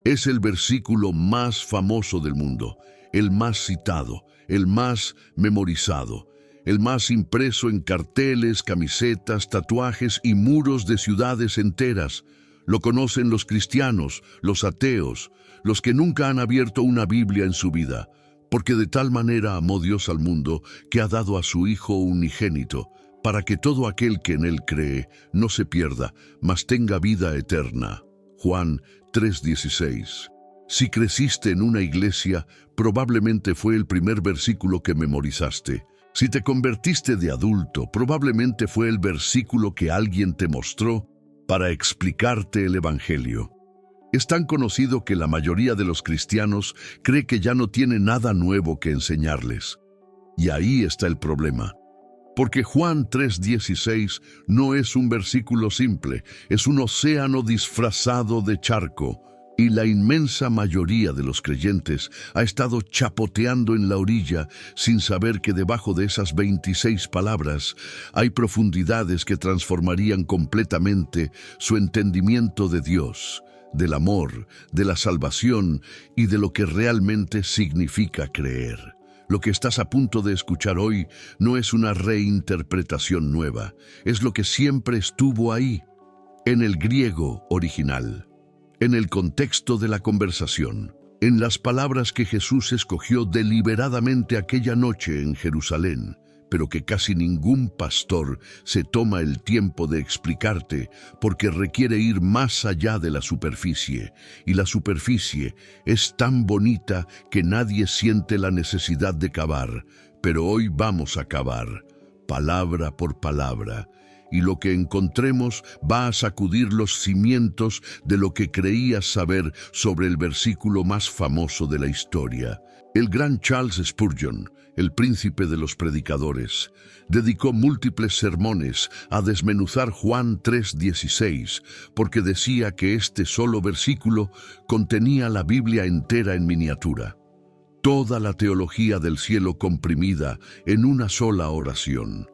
Es el versículo más famoso del mundo, el más citado, el más memorizado, el más impreso en carteles, camisetas, tatuajes y muros de ciudades enteras. Lo conocen los cristianos, los ateos, los que nunca han abierto una Biblia en su vida, porque de tal manera amó Dios al mundo que ha dado a su Hijo unigénito, para que todo aquel que en él cree no se pierda, mas tenga vida eterna. Juan 3:16. Si creciste en una iglesia, probablemente fue el primer versículo que memorizaste. Si te convertiste de adulto, probablemente fue el versículo que alguien te mostró para explicarte el Evangelio. Es tan conocido que la mayoría de los cristianos cree que ya no tiene nada nuevo que enseñarles. Y ahí está el problema. Porque Juan 3:16 no es un versículo simple, es un océano disfrazado de charco. Y la inmensa mayoría de los creyentes ha estado chapoteando en la orilla sin saber que debajo de esas 26 palabras hay profundidades que transformarían completamente su entendimiento de Dios, del amor, de la salvación y de lo que realmente significa creer. Lo que estás a punto de escuchar hoy no es una reinterpretación nueva, es lo que siempre estuvo ahí, en el griego original. En el contexto de la conversación, en las palabras que Jesús escogió deliberadamente aquella noche en Jerusalén, pero que casi ningún pastor se toma el tiempo de explicarte porque requiere ir más allá de la superficie, y la superficie es tan bonita que nadie siente la necesidad de cavar, pero hoy vamos a cavar, palabra por palabra, y lo que encontremos va a sacudir los cimientos de lo que creías saber sobre el versículo más famoso de la historia. El gran Charles Spurgeon, el príncipe de los predicadores, dedicó múltiples sermones a desmenuzar Juan 3:16, porque decía que este solo versículo contenía la Biblia entera en miniatura. Toda la teología del cielo comprimida en una sola oración.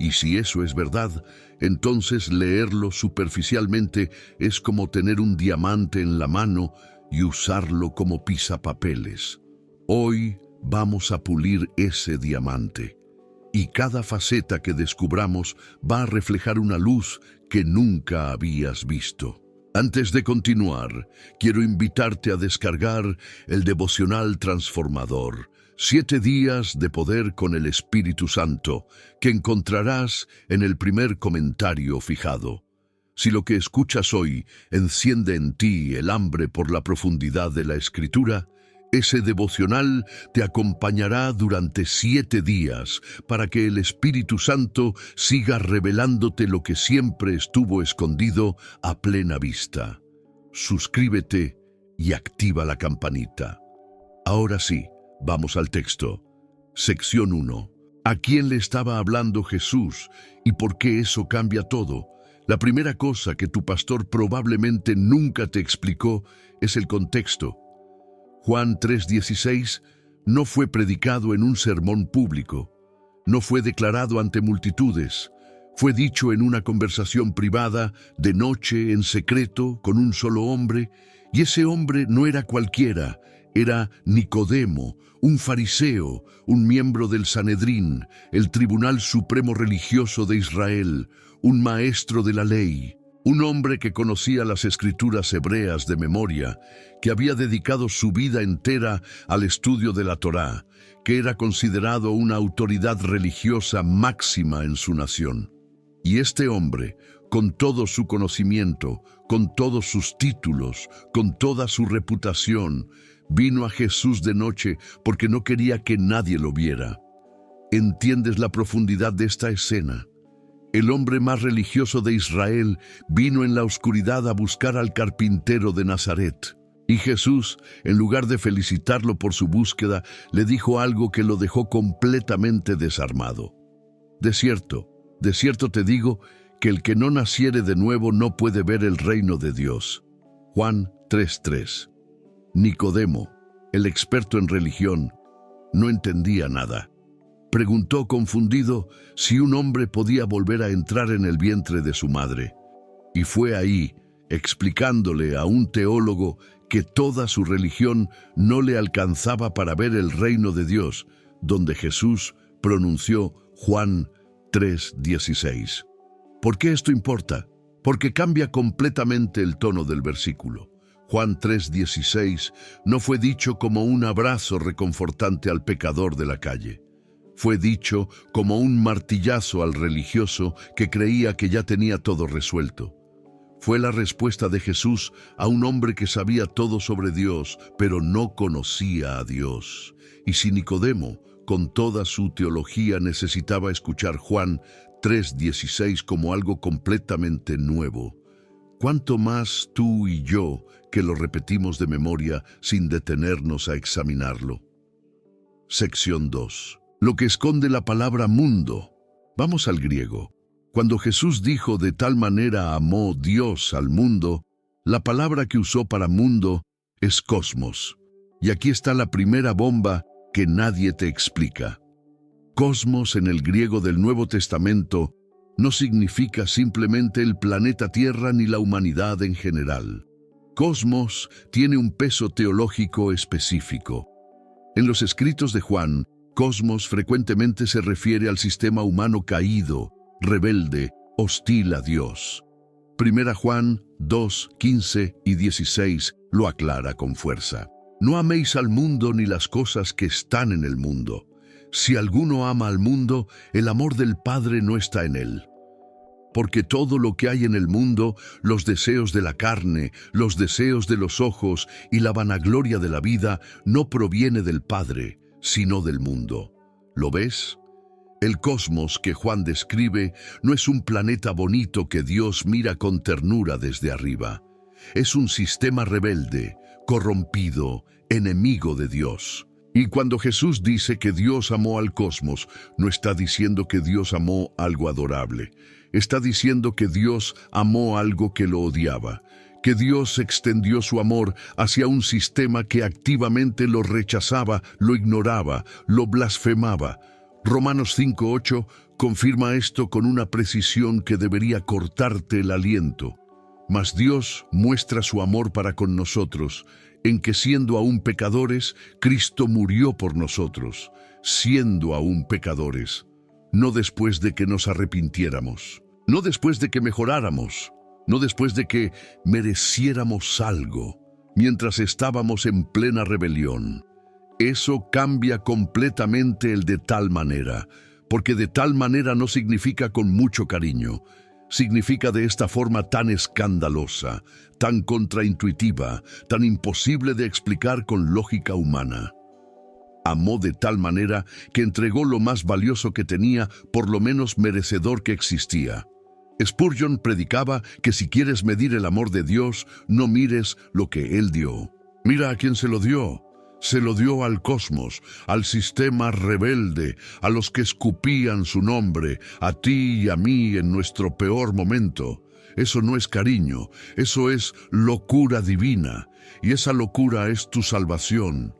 Y si eso es verdad, entonces leerlo superficialmente es como tener un diamante en la mano y usarlo como pisapapeles. Hoy vamos a pulir ese diamante, y cada faceta que descubramos va a reflejar una luz que nunca habías visto. Antes de continuar, quiero invitarte a descargar el devocional transformador, 7 días de poder con el Espíritu Santo, que encontrarás en el primer comentario fijado. Si lo que escuchas hoy enciende en ti el hambre por la profundidad de la Escritura, ese devocional te acompañará durante 7 días para que el Espíritu Santo siga revelándote lo que siempre estuvo escondido a plena vista. Suscríbete y activa la campanita. Ahora sí, vamos al texto. Sección 1. ¿A quién le estaba hablando Jesús y por qué eso cambia todo? La primera cosa que tu pastor probablemente nunca te explicó es el contexto. Juan 3:16 no fue predicado en un sermón público, no fue declarado ante multitudes, fue dicho en una conversación privada, de noche, en secreto, con un solo hombre, y ese hombre no era cualquiera, era Nicodemo, un fariseo, un miembro del Sanedrín, el Tribunal Supremo Religioso de Israel, un maestro de la ley. Un hombre que conocía las escrituras hebreas de memoria, que había dedicado su vida entera al estudio de la Torá, que era considerado una autoridad religiosa máxima en su nación. Y este hombre, con todo su conocimiento, con todos sus títulos, con toda su reputación, vino a Jesús de noche porque no quería que nadie lo viera. ¿Entiendes la profundidad de esta escena? El hombre más religioso de Israel vino en la oscuridad a buscar al carpintero de Nazaret. Y Jesús, en lugar de felicitarlo por su búsqueda, le dijo algo que lo dejó completamente desarmado. De cierto te digo que el que no naciere de nuevo no puede ver el reino de Dios. Juan 3:3. Nicodemo, el experto en religión, no entendía nada. Preguntó confundido si un hombre podía volver a entrar en el vientre de su madre. Y fue ahí, explicándole a un teólogo que toda su religión no le alcanzaba para ver el reino de Dios, donde Jesús pronunció Juan 3:16. ¿Por qué esto importa? Porque cambia completamente el tono del versículo. Juan 3:16 no fue dicho como un abrazo reconfortante al pecador de la calle. Fue dicho como un martillazo al religioso que creía que ya tenía todo resuelto. Fue la respuesta de Jesús a un hombre que sabía todo sobre Dios, pero no conocía a Dios. Y si Nicodemo, con toda su teología, necesitaba escuchar Juan 3:16 como algo completamente nuevo, ¿cuánto más tú y yo que lo repetimos de memoria sin detenernos a examinarlo? Sección 2. Lo que esconde la palabra mundo. Vamos al griego. Cuando Jesús dijo de tal manera amó Dios al mundo, la palabra que usó para mundo es cosmos. Y aquí está la primera bomba que nadie te explica. Cosmos en el griego del Nuevo Testamento no significa simplemente el planeta Tierra ni la humanidad en general. Cosmos tiene un peso teológico específico. En los escritos de Juan, cosmos frecuentemente se refiere al sistema humano caído, rebelde, hostil a Dios. Primera Juan 2, 15 y 16 lo aclara con fuerza. No améis al mundo ni las cosas que están en el mundo. Si alguno ama al mundo, el amor del Padre no está en él. Porque todo lo que hay en el mundo, los deseos de la carne, los deseos de los ojos y la vanagloria de la vida, no proviene del Padre, sino del mundo. ¿Lo ves? El cosmos que Juan describe no es un planeta bonito que Dios mira con ternura desde arriba. Es un sistema rebelde, corrompido, enemigo de Dios. Y cuando Jesús dice que Dios amó al cosmos, no está diciendo que Dios amó algo adorable. Está diciendo que Dios amó algo que lo odiaba, que Dios extendió su amor hacia un sistema que activamente lo rechazaba, lo ignoraba, lo blasfemaba. Romanos 5:8 confirma esto con una precisión que debería cortarte el aliento. Mas Dios muestra su amor para con nosotros, en que siendo aún pecadores, Cristo murió por nosotros, siendo aún pecadores, no después de que nos arrepintiéramos, no después de que mejoráramos, no después de que mereciéramos algo, mientras estábamos en plena rebelión. Eso cambia completamente el de tal manera, porque de tal manera no significa con mucho cariño, significa de esta forma tan escandalosa, tan contraintuitiva, tan imposible de explicar con lógica humana. Amó de tal manera que entregó lo más valioso que tenía, por lo menos merecedor que existía. Spurgeon predicaba que si quieres medir el amor de Dios, no mires lo que Él dio. Mira a quién se lo dio. Se lo dio al cosmos, al sistema rebelde, a los que escupían su nombre, a ti y a mí en nuestro peor momento. Eso no es cariño, eso es locura divina, y esa locura es tu salvación.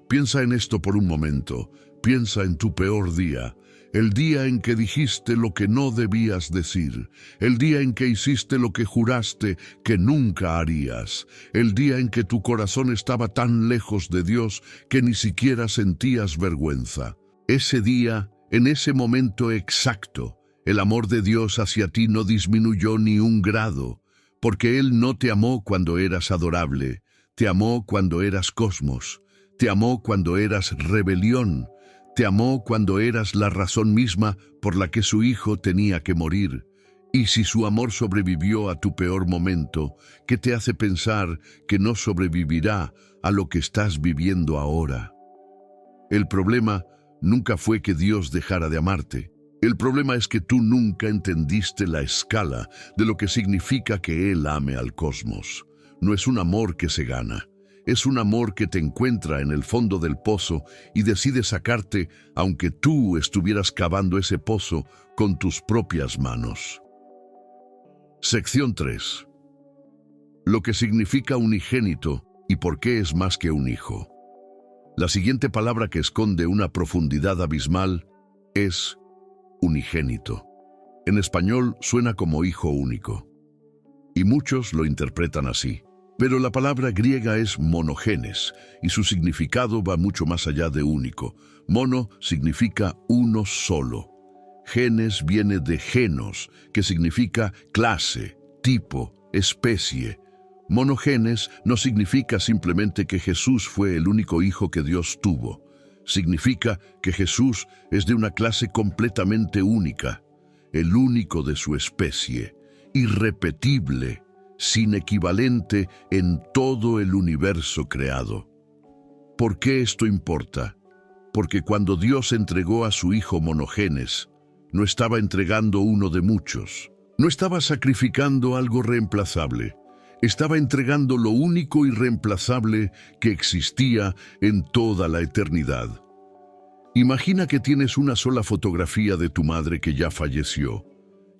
Piensa en esto por un momento, piensa en tu peor día, el día en que dijiste lo que no debías decir, el día en que hiciste lo que juraste que nunca harías, el día en que tu corazón estaba tan lejos de Dios que ni siquiera sentías vergüenza. Ese día, en ese momento exacto, el amor de Dios hacia ti no disminuyó ni un grado, porque Él no te amó cuando eras adorable, te amó cuando eras cosmos, te amó cuando eras rebelión, te amó cuando eras la razón misma por la que su hijo tenía que morir. Y si su amor sobrevivió a tu peor momento, ¿qué te hace pensar que no sobrevivirá a lo que estás viviendo ahora? El problema nunca fue que Dios dejara de amarte. El problema es que tú nunca entendiste la escala de lo que significa que Él ame al cosmos. No es un amor que se gana. Es un amor que te encuentra en el fondo del pozo y decide sacarte aunque tú estuvieras cavando ese pozo con tus propias manos. Sección 3. Lo que significa unigénito y por qué es más que un hijo. La siguiente palabra que esconde una profundidad abismal es unigénito. En español suena como hijo único. Y muchos lo interpretan así. Pero la palabra griega es monogenes, y su significado va mucho más allá de único. Mono significa uno solo. Genes viene de genos, que significa clase, tipo, especie. Monogenes no significa simplemente que Jesús fue el único hijo que Dios tuvo. Significa que Jesús es de una clase completamente única, el único de su especie, irrepetible, sin equivalente en todo el universo creado. ¿Por qué esto importa? Porque cuando Dios entregó a su Hijo monogenes, no estaba entregando uno de muchos, no estaba sacrificando algo reemplazable, estaba entregando lo único y reemplazable que existía en toda la eternidad. Imagina que tienes una sola fotografía de tu madre que ya falleció.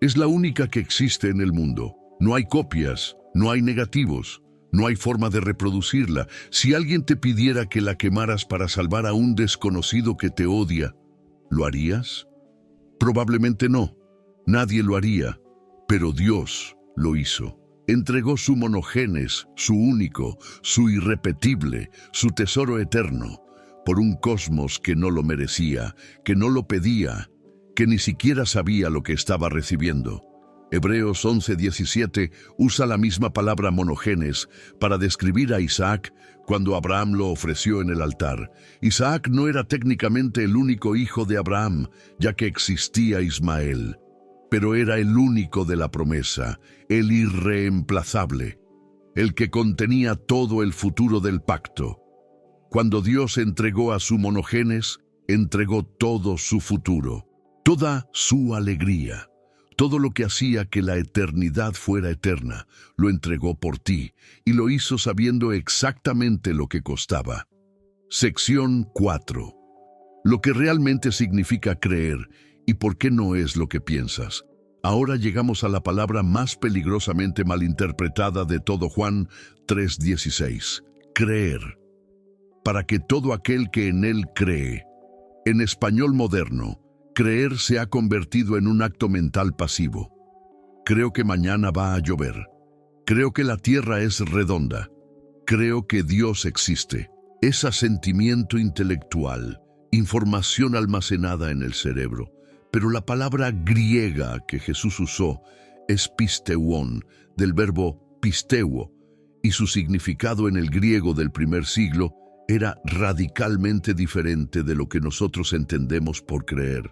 Es la única que existe en el mundo. No hay copias, no hay negativos, no hay forma de reproducirla. Si alguien te pidiera que la quemaras para salvar a un desconocido que te odia, ¿lo harías? Probablemente no. Nadie lo haría, pero Dios lo hizo. Entregó su monogenes, su único, su irrepetible, su tesoro eterno, por un cosmos que no lo merecía, que no lo pedía, que ni siquiera sabía lo que estaba recibiendo. Hebreos 11:17 usa la misma palabra monogenes para describir a Isaac cuando Abraham lo ofreció en el altar. Isaac no era técnicamente el único hijo de Abraham, ya que existía Ismael, pero era el único de la promesa, el irreemplazable, el que contenía todo el futuro del pacto. Cuando Dios entregó a su monogenes, entregó todo su futuro, toda su alegría. Todo lo que hacía que la eternidad fuera eterna, lo entregó por ti, y lo hizo sabiendo exactamente lo que costaba. Sección 4. Lo que realmente significa creer, y por qué no es lo que piensas. Ahora llegamos a la palabra más peligrosamente malinterpretada de todo Juan 3:16. Creer. Para que todo aquel que en él cree. En español moderno, creer se ha convertido en un acto mental pasivo. Creo que mañana va a llover. Creo que la tierra es redonda. Creo que Dios existe. Es asentimiento intelectual, información almacenada en el cerebro. Pero la palabra griega que Jesús usó es pisteuón, del verbo pisteuo, y su significado en el griego del primer siglo era radicalmente diferente de lo que nosotros entendemos por creer.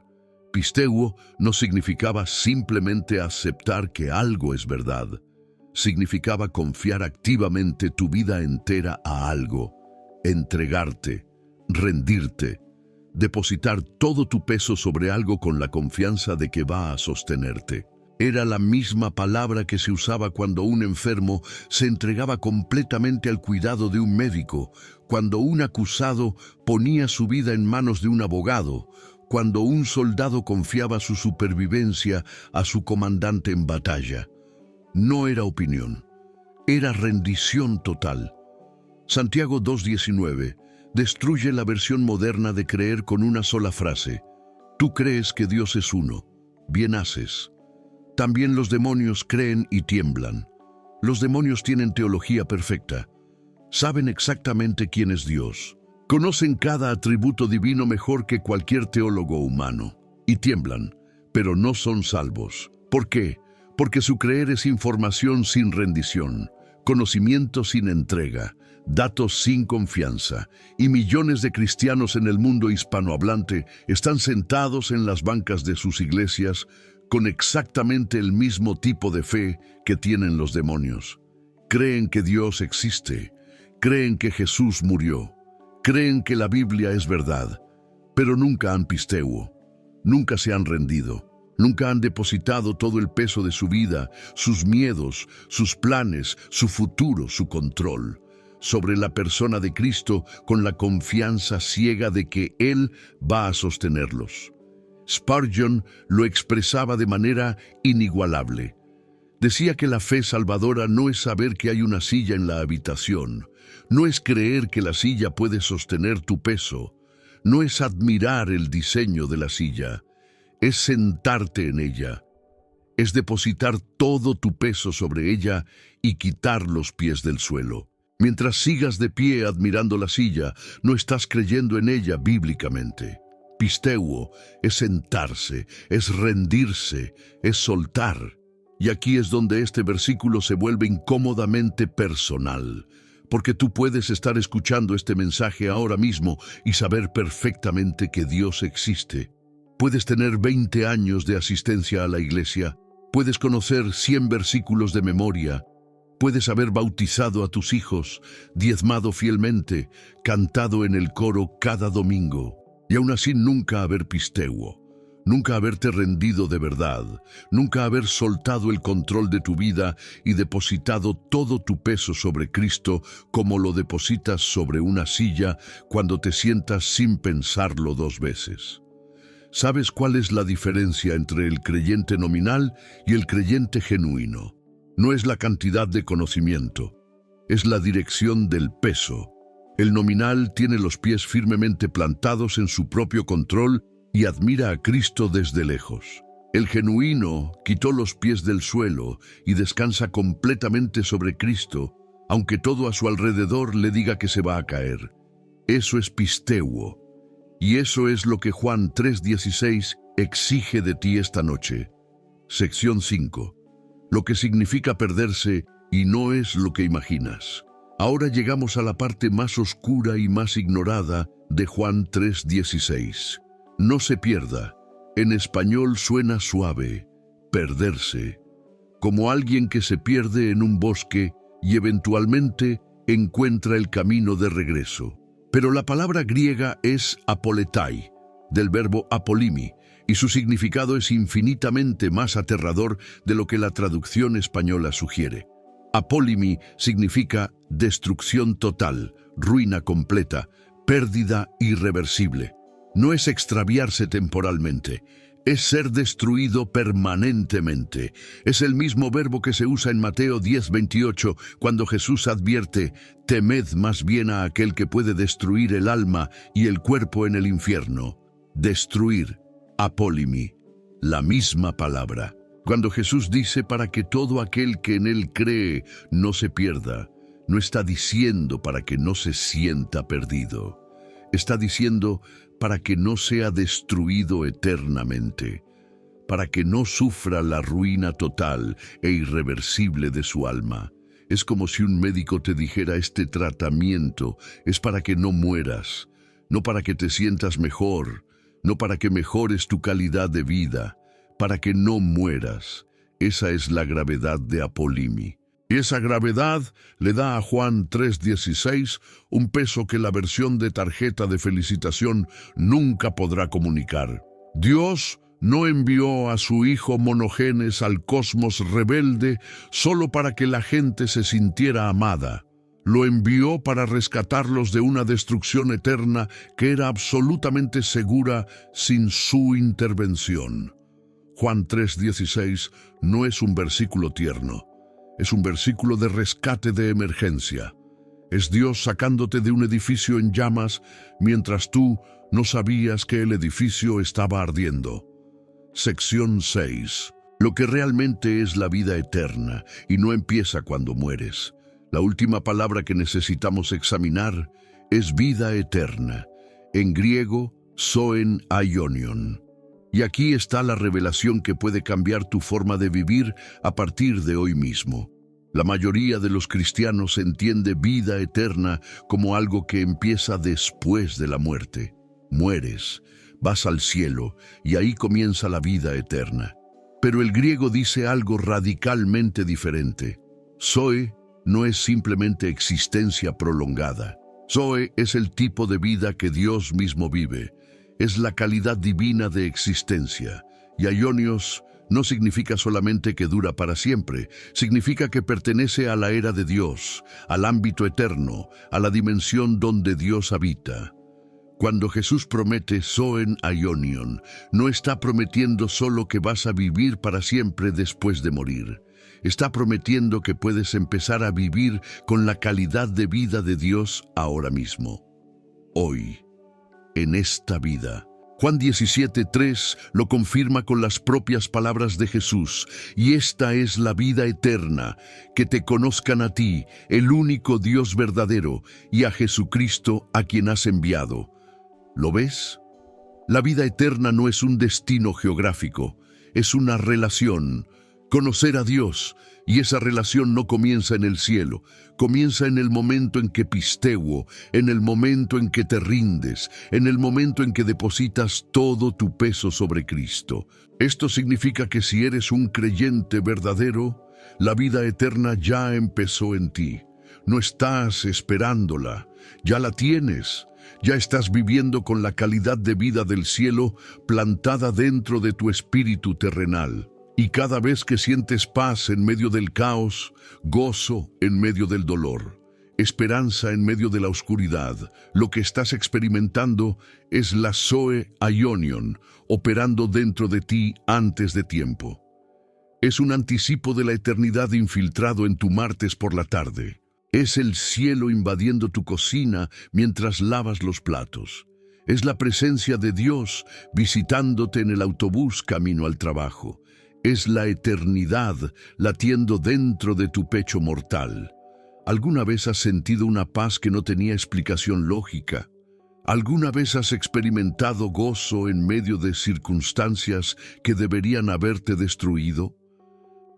Pisteuo no significaba simplemente aceptar que algo es verdad. Significaba confiar activamente tu vida entera a algo, entregarte, rendirte, depositar todo tu peso sobre algo con la confianza de que va a sostenerte. Era la misma palabra que se usaba cuando un enfermo se entregaba completamente al cuidado de un médico, cuando un acusado ponía su vida en manos de un abogado, cuando un soldado confiaba su supervivencia a su comandante en batalla. No era opinión, era rendición total. Santiago 2:19 destruye la versión moderna de creer con una sola frase. Tú crees que Dios es uno, bien haces. También los demonios creen y tiemblan. Los demonios tienen teología perfecta. Saben exactamente quién es Dios. Conocen cada atributo divino mejor que cualquier teólogo humano. Y tiemblan, pero no son salvos. ¿Por qué? Porque su creer es información sin rendición, conocimiento sin entrega, datos sin confianza, y millones de cristianos en el mundo hispanohablante están sentados en las bancas de sus iglesias con exactamente el mismo tipo de fe que tienen los demonios. Creen que Dios existe, creen que Jesús murió, creen que la Biblia es verdad, pero nunca han pisteuo, nunca se han rendido. Nunca han depositado todo el peso de su vida, sus miedos, sus planes, su futuro, su control, sobre la persona de Cristo con la confianza ciega de que Él va a sostenerlos. Spurgeon lo expresaba de manera inigualable. Decía que la fe salvadora no es saber que hay una silla en la habitación, no es creer que la silla puede sostener tu peso, no es admirar el diseño de la silla, es sentarte en ella. es depositar todo tu peso sobre ella y quitar los pies del suelo. Mientras sigas de pie admirando la silla, no estás creyendo en ella bíblicamente. Pisteuo es sentarse, es rendirse, es soltar. Y aquí es donde este versículo se vuelve incómodamente personal, porque tú puedes estar escuchando este mensaje ahora mismo y saber perfectamente que Dios existe. Puedes tener 20 años de asistencia a la iglesia, puedes conocer 100 versículos de memoria, puedes haber bautizado a tus hijos, diezmado fielmente, cantado en el coro cada domingo, y aún así nunca haber pisteuo, nunca haberte rendido de verdad, nunca haber soltado el control de tu vida y depositado todo tu peso sobre Cristo como lo depositas sobre una silla cuando te sientas sin pensarlo 2 veces. ¿Sabes cuál es la diferencia entre el creyente nominal y el creyente genuino? No es la cantidad de conocimiento, es la dirección del peso. El nominal tiene los pies firmemente plantados en su propio control y admira a Cristo desde lejos. El genuino quitó los pies del suelo y descansa completamente sobre Cristo, aunque todo a su alrededor le diga que se va a caer. Eso es pisteuo, y eso es lo que Juan 3:16 exige de ti esta noche. Sección 5. Lo que significa perderse y no es lo que imaginas. Ahora llegamos a la parte más oscura y más ignorada de Juan 3:16. No se pierda. En español suena suave, perderse, como alguien que se pierde en un bosque y eventualmente encuentra el camino de regreso. Pero la palabra griega es apoletai, del verbo apolimi, y su significado es infinitamente más aterrador de lo que la traducción española sugiere. Apólimi significa destrucción total, ruina completa, pérdida irreversible. No es extraviarse temporalmente, es ser destruido permanentemente. Es el mismo verbo que se usa en Mateo 10:28 cuando Jesús advierte: temed más bien a aquel que puede destruir el alma y el cuerpo en el infierno. Destruir. Apólimi, la misma palabra. Cuando Jesús dice para que todo aquel que en Él cree no se pierda, no está diciendo para que no se sienta perdido. Está diciendo para que no sea destruido eternamente, para que no sufra la ruina total e irreversible de su alma. Es como si un médico te dijera: este tratamiento es para que no mueras, no para que te sientas mejor, no para que mejores tu calidad de vida, para que no mueras. Esa es la gravedad de Apólimi. Y esa gravedad le da a Juan 3:16 un peso que la versión de tarjeta de felicitación nunca podrá comunicar. Dios no envió a su Hijo monogenes al cosmos rebelde solo para que la gente se sintiera amada. Lo envió para rescatarlos de una destrucción eterna que era absolutamente segura sin su intervención. Juan 3:16 no es un versículo tierno, es un versículo de rescate de emergencia. Es Dios sacándote de un edificio en llamas mientras tú no sabías que el edificio estaba ardiendo. Sección 6. Lo que realmente es la vida eterna y no empieza cuando mueres. La última palabra que necesitamos examinar es vida eterna, en griego, zoen aionion. Y aquí está la revelación que puede cambiar tu forma de vivir a partir de hoy mismo. La mayoría de los cristianos entiende vida eterna como algo que empieza después de la muerte. Mueres, vas al cielo y ahí comienza la vida eterna. Pero el griego dice algo radicalmente diferente. Zoe no es simplemente existencia prolongada. Zoe es el tipo de vida que Dios mismo vive. Es la calidad divina de existencia. Y aionios no significa solamente que dura para siempre, significa que pertenece a la era de Dios, al ámbito eterno, a la dimensión donde Dios habita. Cuando Jesús promete zoen aionion, no está prometiendo solo que vas a vivir para siempre después de morir. Está prometiendo que puedes empezar a vivir con la calidad de vida de Dios ahora mismo. Hoy, en esta vida. Juan 17:3 lo confirma con las propias palabras de Jesús. Y esta es la vida eterna, que te conozcan a ti, el único Dios verdadero, y a Jesucristo a quien has enviado. ¿Lo ves? La vida eterna no es un destino geográfico, es una relación. Conocer a Dios, y esa relación no comienza en el cielo, comienza en el momento en que pisteuo, en el momento en que te rindes, en el momento en que depositas todo tu peso sobre Cristo. Esto significa que si eres un creyente verdadero, la vida eterna ya empezó en ti. No estás esperándola, ya la tienes. Ya estás viviendo con la calidad de vida del cielo plantada dentro de tu espíritu terrenal. Y cada vez que sientes paz en medio del caos, gozo en medio del dolor, esperanza en medio de la oscuridad, lo que estás experimentando es la Zoe Aionion operando dentro de ti antes de tiempo. Es un anticipo de la eternidad infiltrado en tu martes por la tarde. Es el cielo invadiendo tu cocina mientras lavas los platos. Es la presencia de Dios visitándote en el autobús camino al trabajo. Es la eternidad latiendo dentro de tu pecho mortal. ¿Alguna vez has sentido una paz que no tenía explicación lógica? ¿Alguna vez has experimentado gozo en medio de circunstancias que deberían haberte destruido?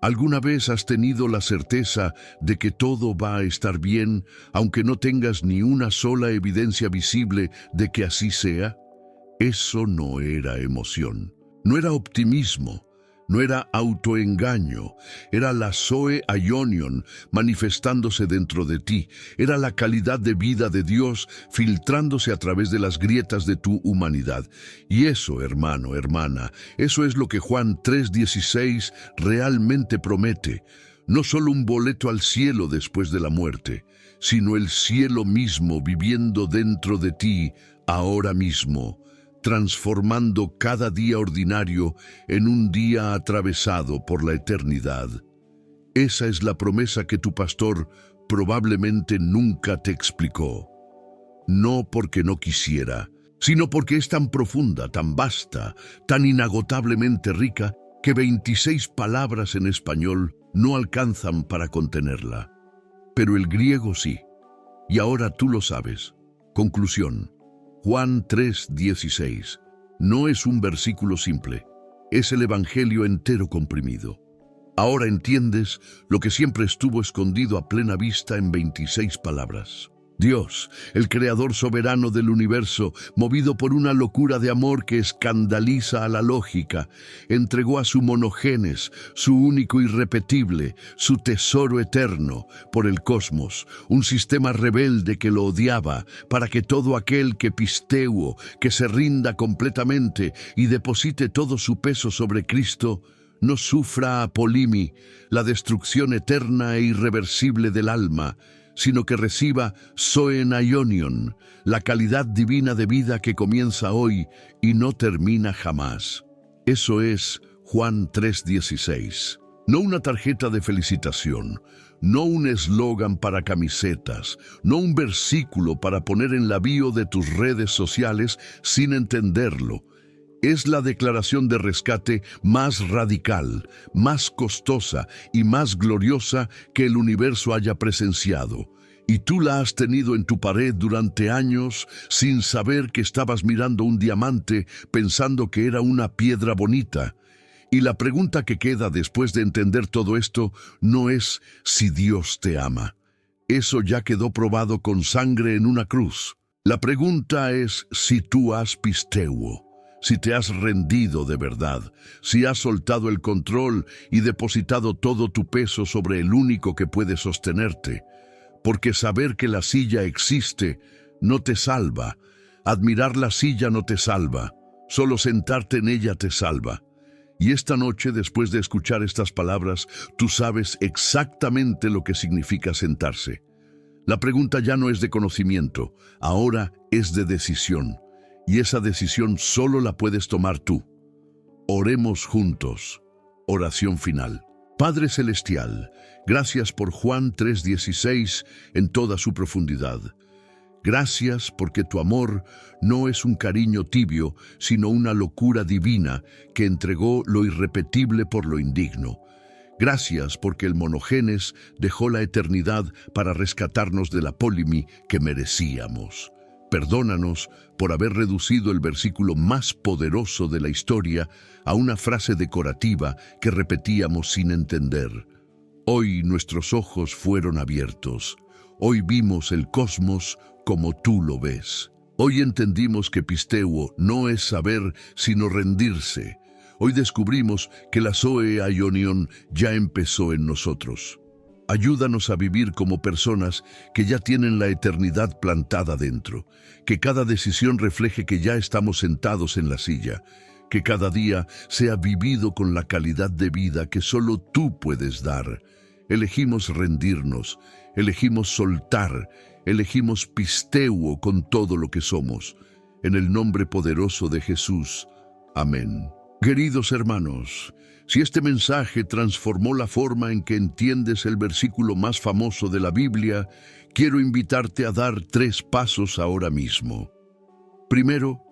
¿Alguna vez has tenido la certeza de que todo va a estar bien, aunque no tengas ni una sola evidencia visible de que así sea? Eso no era emoción, no era optimismo, no era autoengaño, era la Zoe Aionion manifestándose dentro de ti, era la calidad de vida de Dios filtrándose a través de las grietas de tu humanidad. Y eso, hermano, hermana, eso es lo que Juan 3:16 realmente promete. No solo un boleto al cielo después de la muerte, sino el cielo mismo viviendo dentro de ti ahora mismo, transformando cada día ordinario en un día atravesado por la eternidad. Esa es la promesa que tu pastor probablemente nunca te explicó. No porque no quisiera, sino porque es tan profunda, tan vasta, tan inagotablemente rica, que 26 palabras en español no alcanzan para contenerla. Pero el griego sí, y ahora tú lo sabes. Conclusión. Juan 3:16. No es un versículo simple, es el Evangelio entero comprimido. Ahora entiendes lo que siempre estuvo escondido a plena vista en 26 palabras. Dios, el creador soberano del universo, movido por una locura de amor que escandaliza a la lógica, entregó a su monogénes, su único irrepetible, su tesoro eterno, por el cosmos, un sistema rebelde que lo odiaba, para que todo aquel que pisteuo, que se rinda completamente y deposite todo su peso sobre Cristo, no sufra apolimi, la destrucción eterna e irreversible del alma, sino que reciba Zoe Aionion, la calidad divina de vida que comienza hoy y no termina jamás. Eso es Juan 3:16. No una tarjeta de felicitación, no un eslogan para camisetas, no un versículo para poner en la bio de tus redes sociales sin entenderlo. Es la declaración de rescate más radical, más costosa y más gloriosa que el universo haya presenciado. Y tú la has tenido en tu pared durante años sin saber que estabas mirando un diamante pensando que era una piedra bonita. Y la pregunta que queda después de entender todo esto no es si Dios te ama. Eso ya quedó probado con sangre en una cruz. La pregunta es si tú has pisteuo. Si te has rendido de verdad, si has soltado el control y depositado todo tu peso sobre el único que puede sostenerte. Porque saber que la silla existe no te salva. Admirar la silla no te salva. Solo sentarte en ella te salva. Y esta noche, después de escuchar estas palabras, tú sabes exactamente lo que significa sentarse. La pregunta ya no es de conocimiento, ahora es de decisión. Y esa decisión solo la puedes tomar tú. Oremos juntos. Oración final. Padre Celestial, gracias por Juan 3:16 en toda su profundidad. Gracias porque tu amor no es un cariño tibio, sino una locura divina que entregó lo irrepetible por lo indigno. Gracias porque el monogenes dejó la eternidad para rescatarnos de la polimi que merecíamos. Perdónanos por haber reducido el versículo más poderoso de la historia a una frase decorativa que repetíamos sin entender. Hoy nuestros ojos fueron abiertos. Hoy vimos el cosmos como tú lo ves. Hoy entendimos que pisteuo no es saber, sino rendirse. Hoy descubrimos que la Zoe Aionion ya empezó en nosotros. Ayúdanos a vivir como personas que ya tienen la eternidad plantada dentro, que cada decisión refleje que ya estamos sentados en la silla, que cada día sea vivido con la calidad de vida que solo tú puedes dar. Elegimos rendirnos, elegimos soltar, elegimos pisteuo con todo lo que somos. En el nombre poderoso de Jesús. Amén. Queridos hermanos, si este mensaje transformó la forma en que entiendes el versículo más famoso de la Biblia, quiero invitarte a dar 3 pasos ahora mismo. Primero,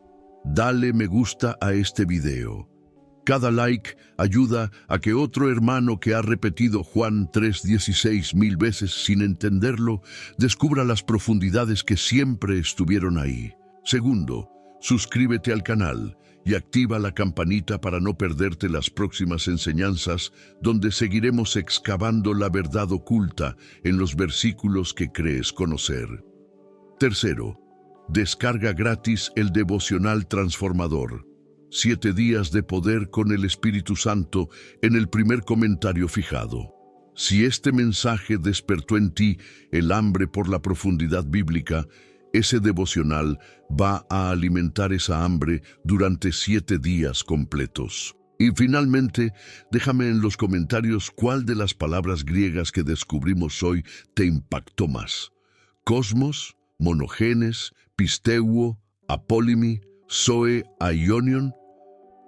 dale me gusta a este video. Cada like ayuda a que otro hermano que ha repetido Juan 3:16 1000 veces sin entenderlo, descubra las profundidades que siempre estuvieron ahí. Segundo, suscríbete al canal y activa la campanita para no perderte las próximas enseñanzas, donde seguiremos excavando la verdad oculta en los versículos que crees conocer. Tercero, descarga gratis el devocional transformador. 7 días de poder con el Espíritu Santo en el primer comentario fijado. Si este mensaje despertó en ti el hambre por la profundidad bíblica, ese devocional va a alimentar esa hambre durante 7 días completos. Y finalmente, déjame en los comentarios cuál de las palabras griegas que descubrimos hoy te impactó más. Cosmos, monogenes, pisteuo, apólimi, Zoe Aionion.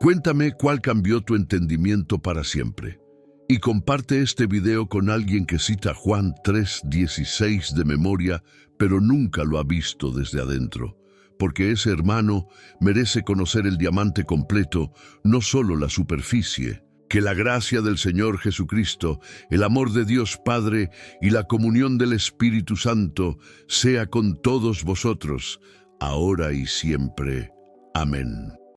Cuéntame cuál cambió tu entendimiento para siempre. Y comparte este video con alguien que cita Juan 3:16 de memoria, pero nunca lo ha visto desde adentro, porque ese hermano merece conocer el diamante completo, no solo la superficie. Que la gracia del Señor Jesucristo, el amor de Dios Padre y la comunión del Espíritu Santo sea con todos vosotros, ahora y siempre. Amén.